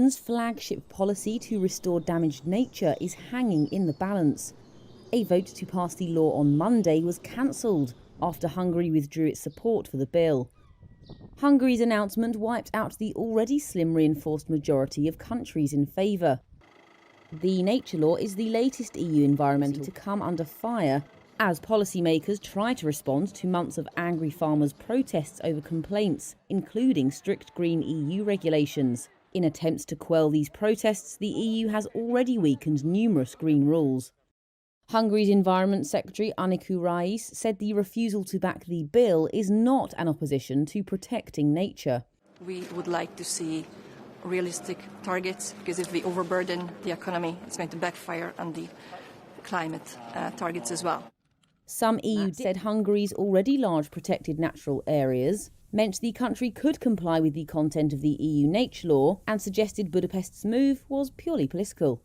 union's flagship policy to restore damaged nature is hanging in the balance. A vote to pass the law on Monday was cancelled after Hungary withdrew its support for the bill. Hungary's announcement wiped out the already slim reinforced majority of countries in favour. The nature law is the latest EU environmental to come under fire as policymakers try to respond to months of angry farmers' protests over complaints, including strict green EU regulations. In attempts to quell these protests, the EU has already weakened numerous green rules. Hungary's Environment Secretary Anikő Rais said the refusal to back the bill is not an opposition to protecting nature. We would like to see realistic targets, because if we overburden the economy, it's going to backfire on the climate targets as well. Some EU said Hungary's already large protected natural areas meant the country could comply with the content of the EU nature law and suggested Budapest's move was purely political.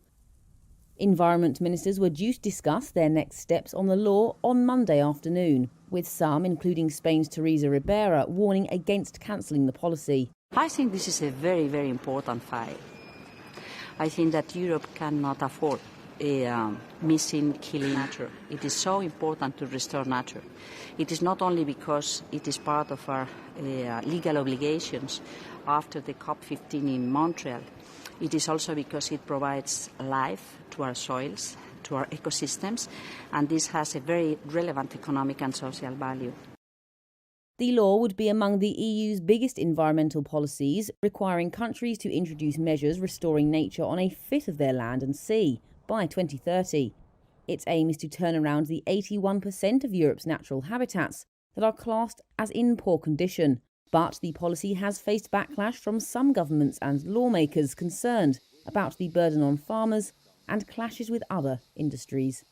Environment ministers were due to discuss their next steps on the law on Monday afternoon, with some, including Spain's Teresa Ribera, warning against cancelling the policy. I think this is a very, very important file. I think that Europe cannot afford missing, killing nature. It is so important to restore nature. It is not only because it is part of our legal obligations after the COP15 in Montreal. It is also because it provides life to our soils, to our ecosystems, and this has a very relevant economic and social value. The law would be among the EU's biggest environmental policies, requiring countries to introduce measures restoring nature on a fifth of their land and sea by 2030. Its aim is to turn around the 81% of Europe's natural habitats that are classed as in poor condition. But the policy has faced backlash from some governments and lawmakers concerned about the burden on farmers and clashes with other industries.